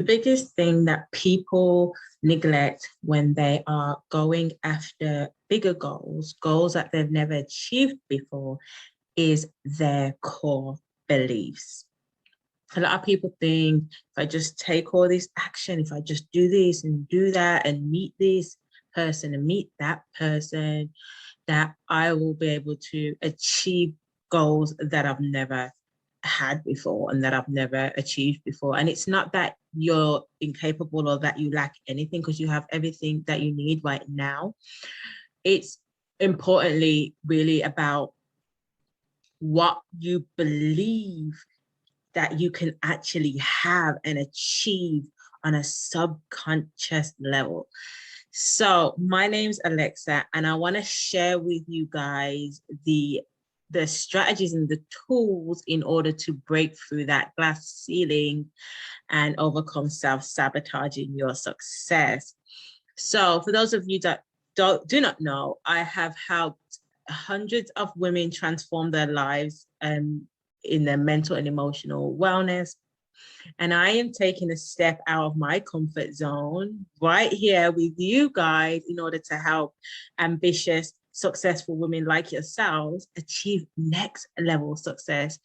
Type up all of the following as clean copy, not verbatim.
The biggest thing that people neglect when they are going after bigger goals, goals that they've never achieved before, is their core beliefs. A lot of people think if I just take all this action, if I just do this and do that and meet this person and meet that person, that I will be able to achieve goals that I've never had before and that I've never achieved before. And it's not that you're incapable or that you lack anything, because you have everything that you need right now. It's importantly really about what you believe that you can actually have and achieve on a subconscious level. So my name's Alexa, and I want to share with you guys the strategies and the tools in order to break through that glass ceiling and overcome self-sabotaging your success. So for those of you that do not know, I have helped hundreds of women transform their lives in their mental and emotional wellness. And I am taking a step out of my comfort zone right here with you guys in order to help ambitious, successful women like yourselves achieve next level success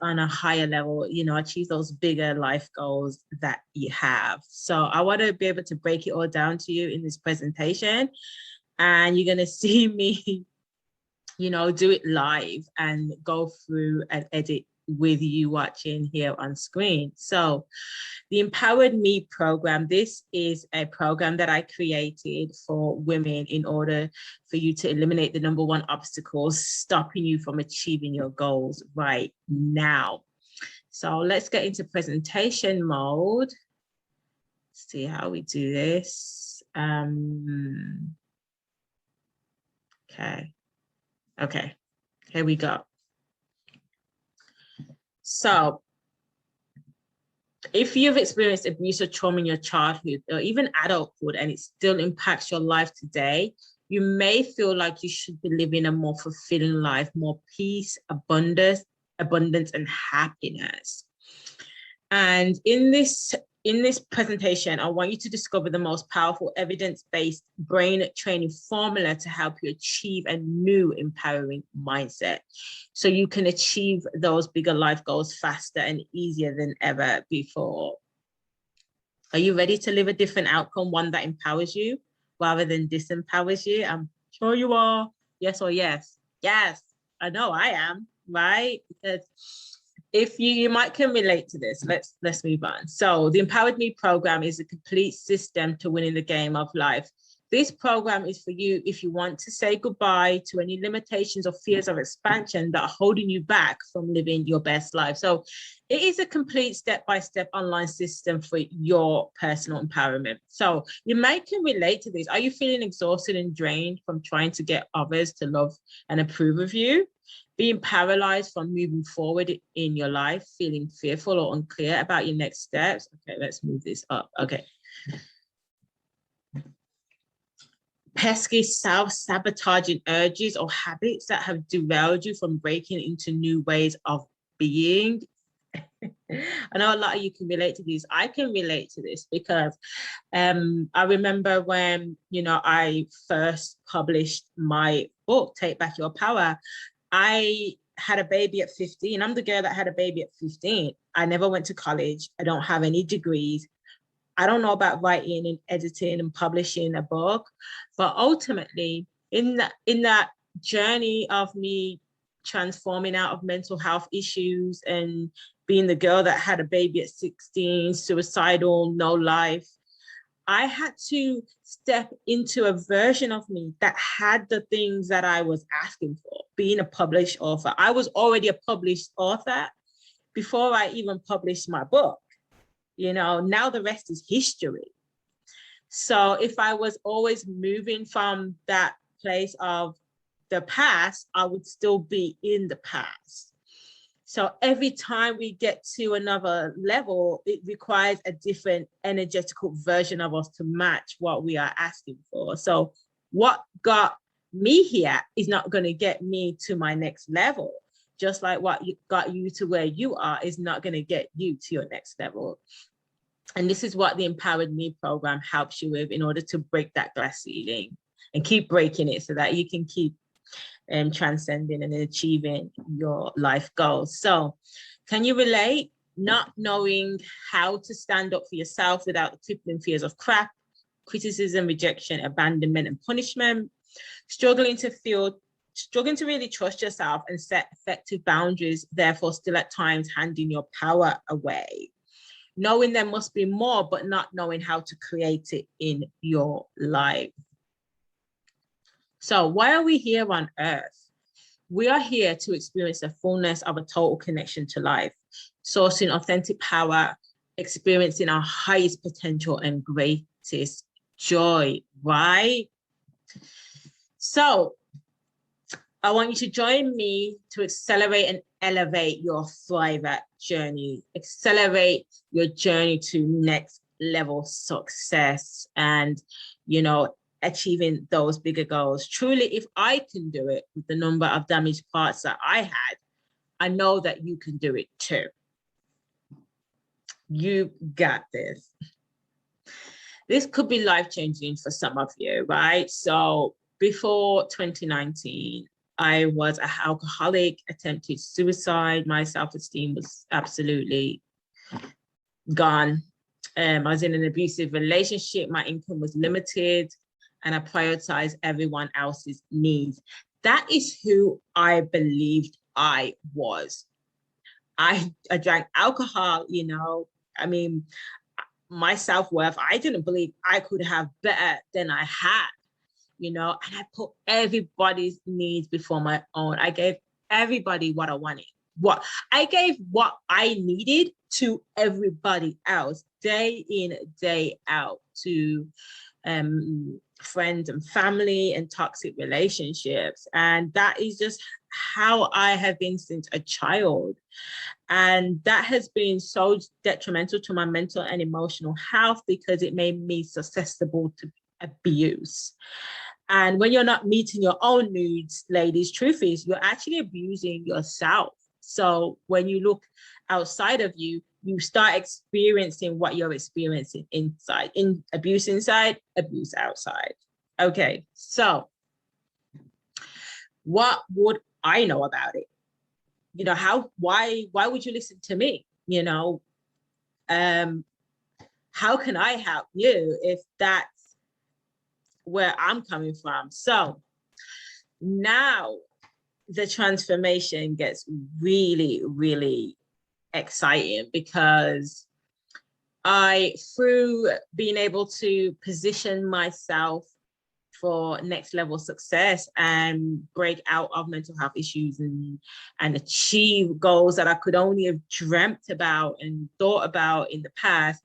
on a higher level, achieve those bigger life goals that you have. So I want to be able to break it all down to you in this presentation. And you're going to see me do it live and go through and edit with you watching here on screen. So the Empowered Me program, this is a program that I created for women in order for you to eliminate the number one obstacle stopping you from achieving your goals right now. So let's get into presentation mode. See how we do this. Okay, here we go. So if you've experienced abuse or trauma in your childhood or even adulthood and it still impacts your life today, you may feel like you should be living a more fulfilling life, more peace, abundance, and happiness. And in this presentation, I want you to discover the most powerful evidence-based brain training formula to help you achieve a new empowering mindset so you can achieve those bigger life goals faster and easier than ever before. Are you ready to live a different outcome, one that empowers you rather than disempowers you? I'm sure you are. Yes or yes? Yes, I know I am, right? Because if you might can relate to this, let's move on. So the Empowered Me program is a complete system to winning the game of life. This program is for you if you want to say goodbye to any limitations or fears of expansion that are holding you back from living your best life. So it is a complete step-by-step online system for your personal empowerment. So you might can relate to this. Are you feeling exhausted and drained from trying to get others to love and approve of you? Being paralyzed from moving forward in your life, feeling fearful or unclear about your next steps? Okay, let's move this up. Okay. Pesky self-sabotaging urges or habits that have derailed you from breaking into new ways of being. I know a lot of you can relate to these. I can relate to this because I remember when, I first published my book, Take Back Your Power, I had a baby at 15. I'm the girl that had a baby at 15. I never went to college. I don't have any degrees. I don't know about writing and editing and publishing a book. But ultimately, in that journey of me transforming out of mental health issues and being the girl that had a baby at 16, suicidal, no life, I had to step into a version of me that had the things that I was asking for, being a published author. I was already a published author before I even published my book. Now the rest is history. So if I was always moving from that place of the past, I would still be in the past. So every time we get to another level, it requires a different energetical version of us to match what we are asking for. So what got me here is not going to get me to my next level. Just like what got you to where you are is not going to get you to your next level. And this is what the Empowered Me program helps you with in order to break that glass ceiling and keep breaking it so that you can keep transcending and achieving your life goals. So can you relate? Not knowing how to stand up for yourself without the crippling fears of crap, criticism, rejection, abandonment, and punishment, struggling to really trust yourself and set effective boundaries, therefore still at times handing your power away. Knowing there must be more, but not knowing how to create it in your life. So why are we here on earth? We are here to experience the fullness of a total connection to life, sourcing authentic power, experiencing our highest potential and greatest joy, right? So I want you to join me to accelerate and elevate your Thriver journey, accelerate your journey to next level success and, achieving those bigger goals. Truly, if I can do it with the number of damaged parts that I had, I know that you can do it too. You got this. This could be life-changing for some of you, right? So before 2019, I was an alcoholic, attempted suicide. My self-esteem was absolutely gone. I was in an abusive relationship. My income was limited, and I prioritized everyone else's needs. That is who I believed I was. I drank alcohol, my self-worth, I didn't believe I could have better than I had, and I put everybody's needs before my own. I gave everybody what I wanted. I gave what I needed to everybody else, day in, day out, to friends and family and toxic relationships. And that is just how I have been since a child. And that has been so detrimental to my mental and emotional health because it made me susceptible to abuse. And when you're not meeting your own needs, ladies, truth is you're actually abusing yourself. So when you look outside of you, you start experiencing what you're experiencing inside. In abuse inside, abuse outside. Okay, so what would I know about it? Why would you listen to me? How can I help you if that's where I'm coming from? So now the transformation gets really, really exciting because through being able to position myself for next level success and break out of mental health issues and achieve goals that I could only have dreamt about and thought about in the past,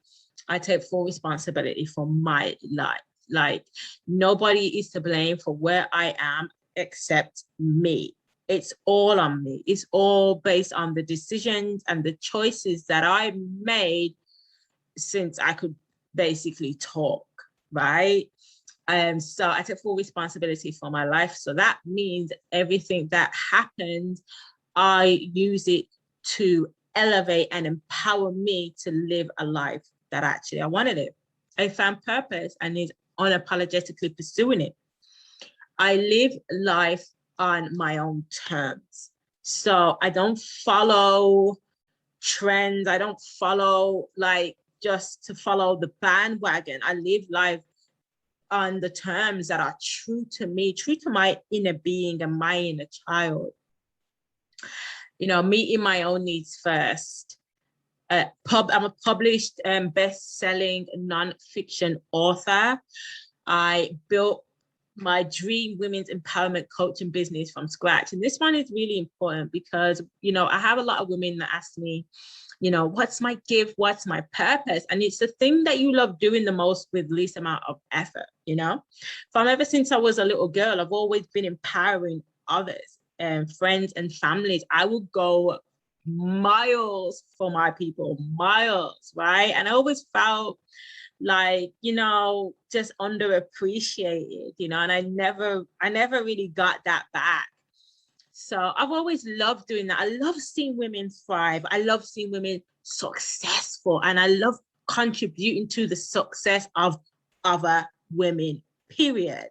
I take full responsibility for my life. Like, nobody is to blame for where I am except me. It's all on me. It's all based on the decisions and the choices that I made since I could basically talk, right? So I take full responsibility for my life. So that means everything that happens, I use it to elevate and empower me to live a life that actually I want to live. I found purpose and is unapologetically pursuing it. I live life on my own terms. So I don't follow trends. I don't follow just to follow the bandwagon. I live life on the terms that are true to me, true to my inner being and my inner child. Meeting my own needs first. I'm a published best-selling non-fiction author. I built my dream women's empowerment coaching business from scratch. And this one is really important because, I have a lot of women that ask me, what's my gift? What's my purpose? And it's the thing that you love doing the most with least amount of effort, From ever since I was a little girl, I've always been empowering others and friends and families. I will go miles for my people, miles, right? And I always felt just underappreciated, and I never really got that back. So I've always loved doing that. I love seeing women thrive. I love seeing women successful. And I love contributing to the success of other women, period.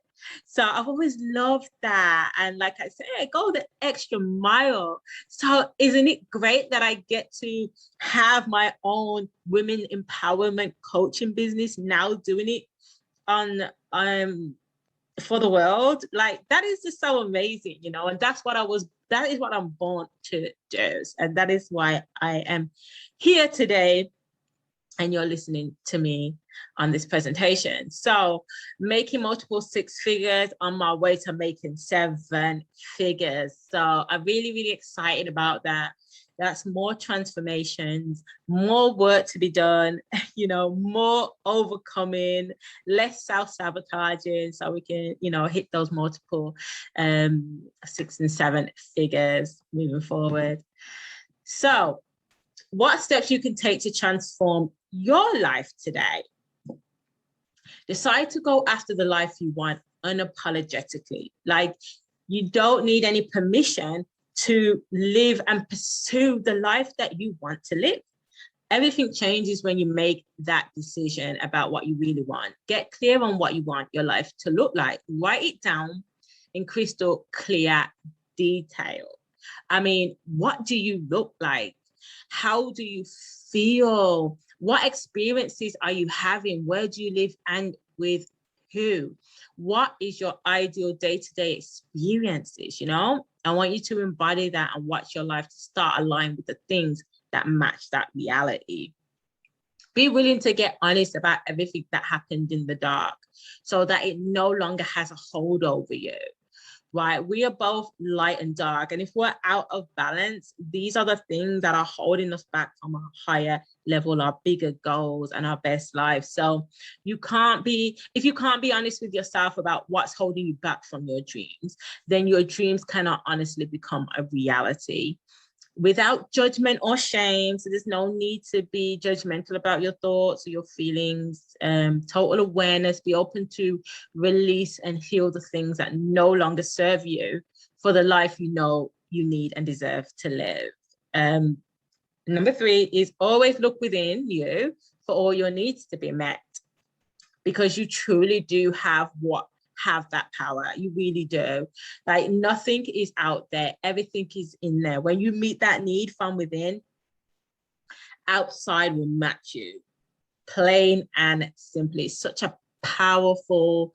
So I've always loved that. And like I said, I go the extra mile. So isn't it great that I get to have my own women empowerment coaching business now, doing it on for the world? Like, that is just so amazing, you know, and that is what I'm born to do. And that is why I am here today and you're listening to me on this presentation. So making multiple six figures, on my way to making 7 figures. So I'm really, really excited about that. That's more transformations, more work to be done, you know, more overcoming, less self-sabotaging, so we can, you know, hit those multiple 6 and 7 figures moving forward. So what steps you can take to transform your life today? Decide to go after the life you want unapologetically. Like, you don't need any permission to live and pursue the life that you want to live. Everything changes when you make that decision about what you really want. Get clear on what you want your life to look like. Write it down in crystal clear detail. I mean, what do you look like? How do you feel? What experiences are you having? Where do you live and with who? What is your ideal day-to-day experiences? You know, I want you to embody that and watch your life to start aligning with the things that match that reality. Be willing to get honest about everything that happened in the dark so that it no longer has a hold over you. Right? We are both light and dark. And if we're out of balance, these are the things that are holding us back from our higher level, our bigger goals and our best life. So if you can't be honest with yourself about what's holding you back from your dreams, then your dreams cannot honestly become a reality. Without judgment or shame. So there's no need to be judgmental about your thoughts or your feelings. Total awareness, be open to release and heal the things that no longer serve you for the life you know you need and deserve to live. Number 3 is always look within you for all your needs to be met, because you truly do have that power. You really do. Like, nothing is out there, everything is in there. When you meet that need from within, outside will match you, plain and simply. Such a powerful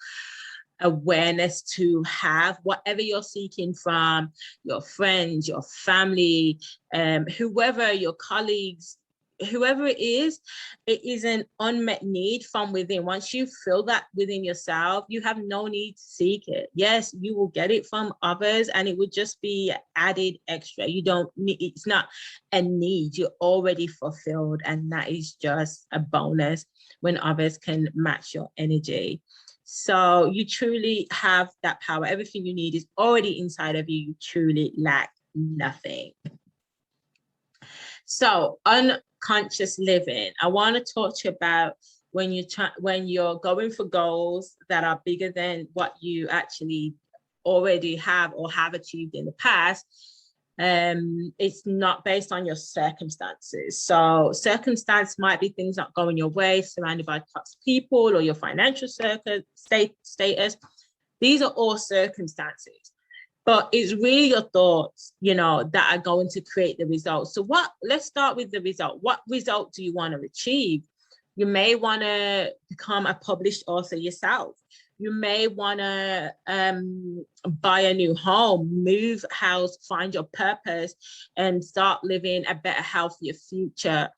awareness to have. Whatever you're seeking from your friends, your family, whoever, your colleagues, whoever it is an unmet need from within. Once you feel that within yourself, you have no need to seek it. Yes, you will get it from others and it would just be added extra. You don't need, it's not a need, you're already fulfilled, and that is just a bonus when others can match your energy. So you truly have that power. Everything you need is already inside of you. You truly lack nothing. So unconscious living, I want to talk to you about when you're going for goals that are bigger than what you actually already have or have achieved in the past. It's not based on your circumstances. So circumstance might be things not going your way, surrounded by toxic people, or your financial status. These are all circumstances. But it's really your thoughts, you know, that are going to create the results. So let's start with the result. What result do you want to achieve? You may want to become a published author yourself. You may want to buy a new home, move house, find your purpose, and start living a better, healthier future.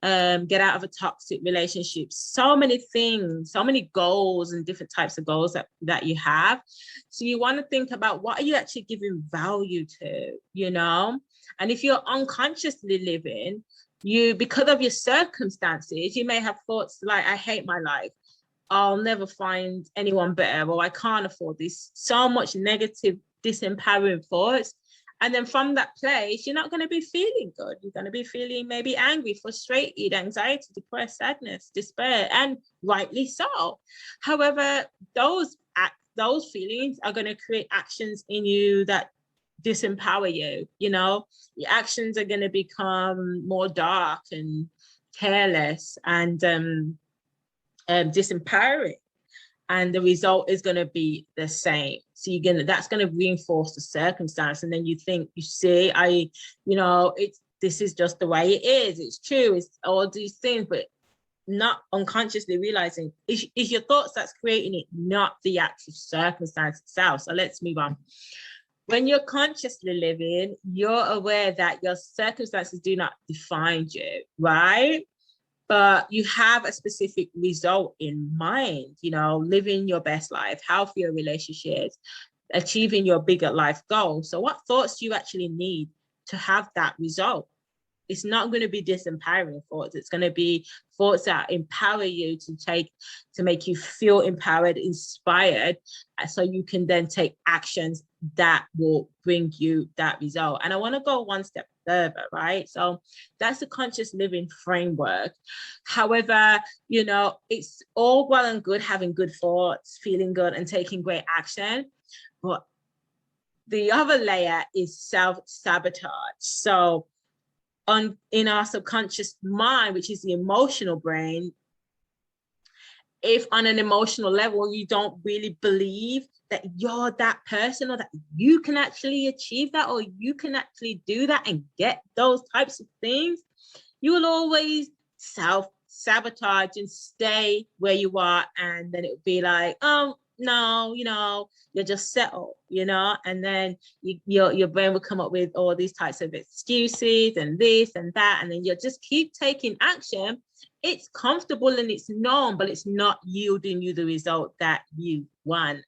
Get out of a toxic relationship. So many things, so many goals and different types of goals that you have. So you want to think about, what are you actually giving value to, you know? And if you're unconsciously living, because of your circumstances, you may have thoughts like, I hate my life. I'll never find anyone better, or I can't afford this. So much negative, disempowering thoughts. And then from that place, you're not going to be feeling good. You're going to be feeling maybe angry, frustrated, anxiety, depressed, sadness, despair, and rightly so. However, those feelings are going to create actions in you that disempower you. You know, your actions are going to become more dark and careless and disempowering. And the result is going to be the same. So that's going to reinforce the circumstance. And then you think, you see, this is just the way it is. It's true. It's all these things, but not unconsciously realizing is your thoughts that's creating it, not the actual circumstance itself. So let's move on. When you're consciously living, you're aware that your circumstances do not define you, right? But you have a specific result in mind, living your best life, healthier relationships, achieving your bigger life goal. So what thoughts do you actually need to have that result? It's not going to be disempowering thoughts. It's going to be thoughts that empower you to make you feel empowered, inspired, so you can then take actions that will bring you that result. And I want to go one step further, right? So that's the conscious living framework. However, it's all well and good having good thoughts, feeling good and taking great action. But the other layer is self-sabotage. So in our subconscious mind, which is the emotional brain, if on an emotional level you don't really believe that you're that person, or that you can actually achieve that, or you can actually do that and get those types of things, you will always self-sabotage and stay where you are. And then it would be like, oh no, you're just settled, and then your brain will come up with all these types of excuses and this and that, and then you'll just keep taking action. It's comfortable and it's known, but it's not yielding you the result that you want.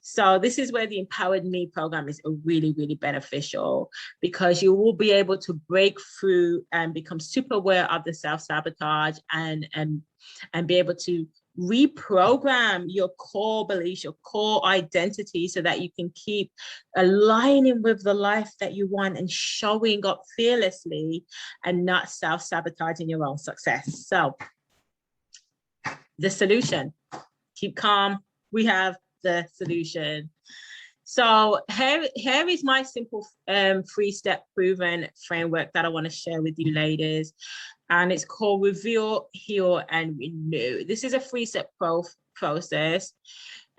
So this is where the Empowered Me program is really, really beneficial, because you will be able to break through and become super aware of the self-sabotage and be able to reprogram your core beliefs, your core identity, so that you can keep aligning with the life that you want and showing up fearlessly and not self-sabotaging your own success. So the solution, keep calm. We have the solution. So here is my simple 3-step proven framework that I want to share with you, ladies. And it's called Reveal, Heal, and Renew. This is a 3-step process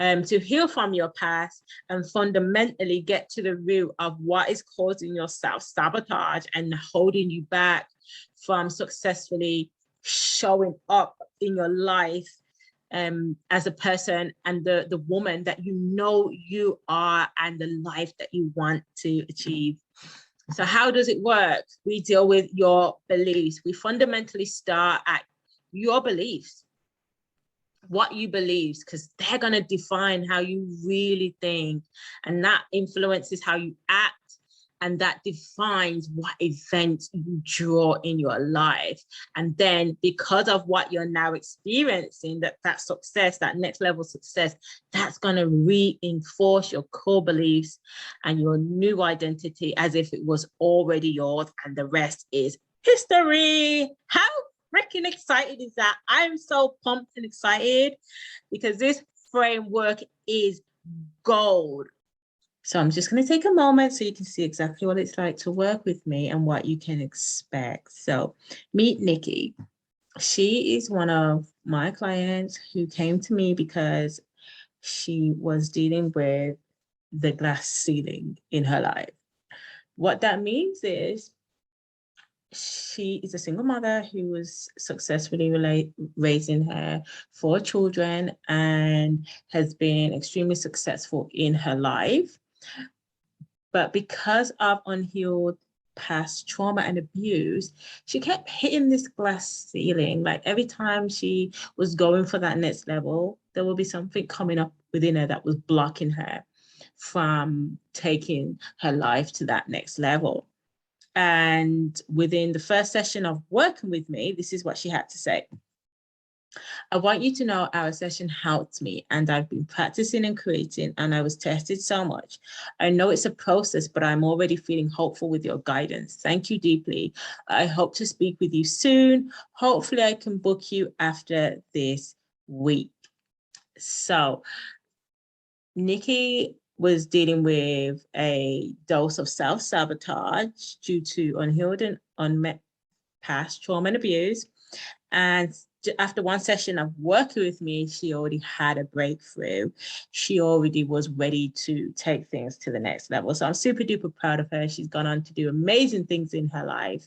to heal from your past and fundamentally get to the root of what is causing your self-sabotage and holding you back from successfully showing up in your life as a person and the woman that you are, and the life that you want to achieve. So how does it work? We deal with your beliefs. We fundamentally start at your beliefs, what you believe, because they're going to define how you really think, and that influences how you act, and that defines what events you draw in your life. And then because of what you're now experiencing, that success, that next level success, that's going to reinforce your core beliefs and your new identity as if it was already yours, and the rest is history. How freaking excited is that? I'm so pumped and excited, because this framework is gold. So I'm just going to take a moment so you can see exactly what it's like to work with me and what you can expect. So meet Nikki. She is one of my clients who came to me because she was dealing with the glass ceiling in her life. What that means is she is a single mother who was successfully raising her 4 children and has been extremely successful in her life. But because of unhealed past trauma and abuse, she kept hitting this glass ceiling. Like every time she was going for that next level, there will be something coming up within her that was blocking her from taking her life to that next level. And within the first session of working with me, this is what she had to say. I want you to know our session helped me, and I've been practicing and creating, and I was tested so much. I know it's a process, but I'm already feeling hopeful with your guidance. Thank you deeply. I hope to speak with you soon. Hopefully I can book you after this week. So Nikki was dealing with a dose of self-sabotage due to unhealed and unmet past trauma and abuse. And after one session of working with me, she already had a breakthrough. She already was ready to take things to the next level. So I'm super duper proud of her. She's gone on to do amazing things in her life.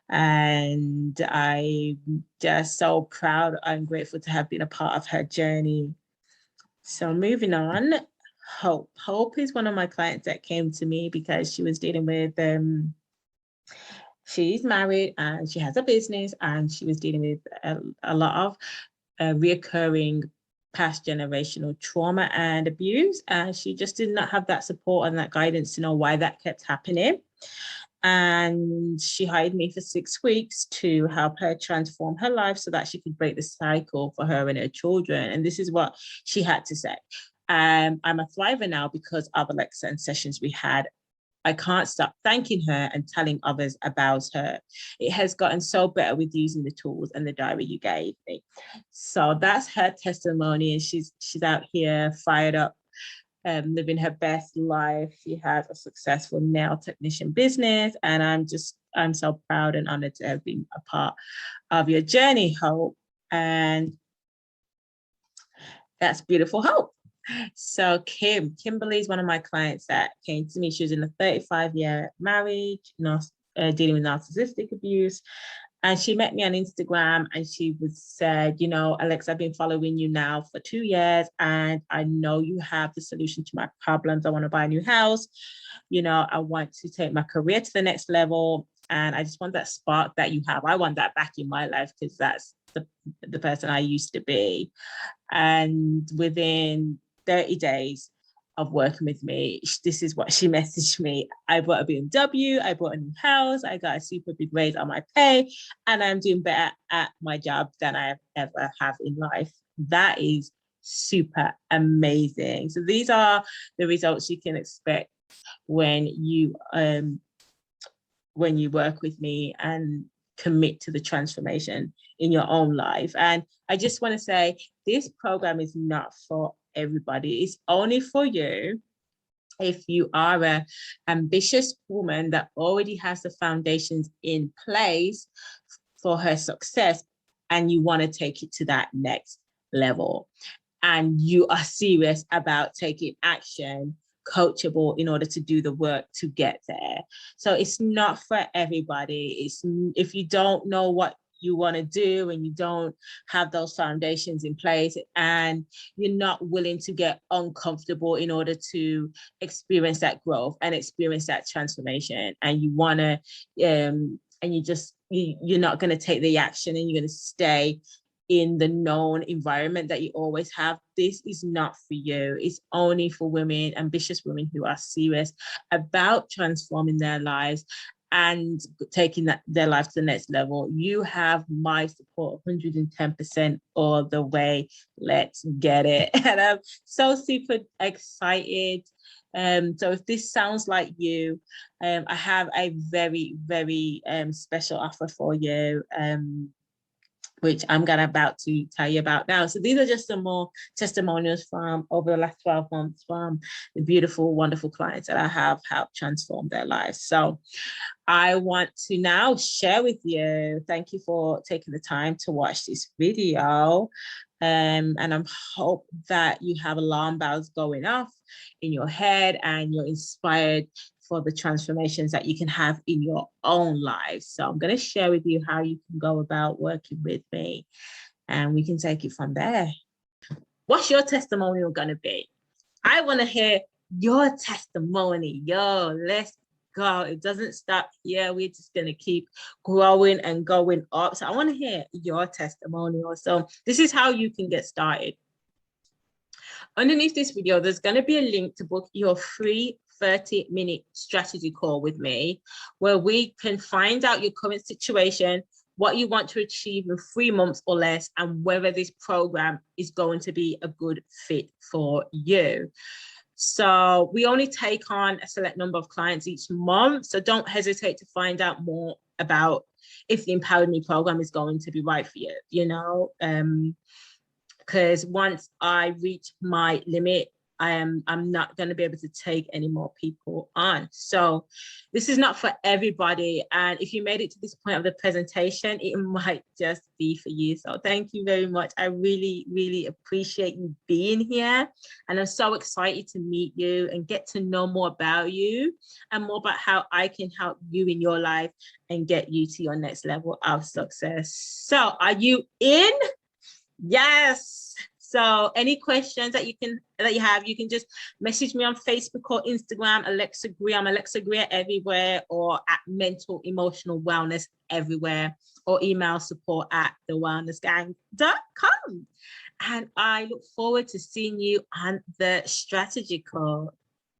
And I'm just so proud and grateful to have been a part of her journey. So moving on, Hope. Hope is one of my clients that came to me because she was dealing with she's married and she has a business, and she was dealing with a lot of reoccurring past generational trauma and abuse. And she just did not have that support and that guidance to know why that kept happening. And she hired me for 6 weeks to help her transform her life so that she could break the cycle for her and her children. And this is what she had to say. I'm a thriver now because of Alexa and sessions we had. I can't stop thanking her and telling others about her. It has gotten so better with using the tools and the diary you gave me. So that's her testimony, and she's out here fired up, living her best life. She has a successful nail technician business, and I'm so proud and honored to have been a part of your journey, Hope. And that's beautiful, Hope. So Kimberly is one of my clients that came to me. She was in a 35-year marriage, dealing with narcissistic abuse. And she met me on Instagram, and she said, Alex, I've been following you now for 2 years, and I know you have the solution to my problems. I want to buy a new house. I want to take my career to the next level. And I just want that spark that you have. I want that back in my life, because that's the person I used to be. And within 30 days of working with me, this is what she messaged me. I bought a BMW, I bought a new house, I got a super big raise on my pay, and I'm doing better at my job than I ever have in life. That is super amazing. So these are the results you can expect when you work with me and commit to the transformation in your own life. And I just want to say, this program is not for everybody. It's only for you if you are an ambitious woman that already has the foundations in place for her success, and you want to take it to that next level, and you are serious about taking action, coachable in order to do the work to get there. So it's not for everybody. It's if you don't know what you want to do and you don't have those foundations in place, and you're not willing to get uncomfortable in order to experience that growth and experience that transformation, and you want to and you're not going to take the action, and you're going to stay in the known environment that you always have, this is not for you. It's only for women, ambitious women who are serious about transforming their lives and taking their life to the next level. You have my support 110% all the way. Let's get it. And I'm so super excited. So if this sounds like you, I have a very, very special offer for you, which I'm about to tell you about now. So these are just some more testimonials from over the last 12 months from the beautiful, wonderful clients that I have helped transform their lives. So I want to now share with you, thank you for taking the time to watch this video. And I hope that you have alarm bells going off in your head and you're inspired for the transformations that you can have in your own life. So I'm going to share with you how you can go about working with me, and we can take it from there. What's your testimonial going to be? I want to hear your testimony. Let's go. It doesn't stop here. We're just going to keep growing and going up. So I want to hear your testimonial. So this is how you can get started. Underneath this video, there's going to be a link to book your free 30-minute strategy call with me, where we can find out your current situation, what you want to achieve in 3 months or less, and whether this program is going to be a good fit for you. So we only take on a select number of clients each month. So don't hesitate to find out more about if the Empowered Me program is going to be right for you, because once I reach my limit, I'm not going to be able to take any more people on. So this is not for everybody. And if you made it to this point of the presentation, it might just be for you. So thank you very much. I really, really appreciate you being here. And I'm so excited to meet you and get to know more about you and more about how I can help you in your life and get you to your next level of success. So are you in? Yes. So any questions that you have, you can just message me on Facebook or Instagram, Aminahgrier. I'm Aminahgrier everywhere, or at Mental Emotional Wellness everywhere, or email support@thewellnessgang.com. And I look forward to seeing you on the strategy call.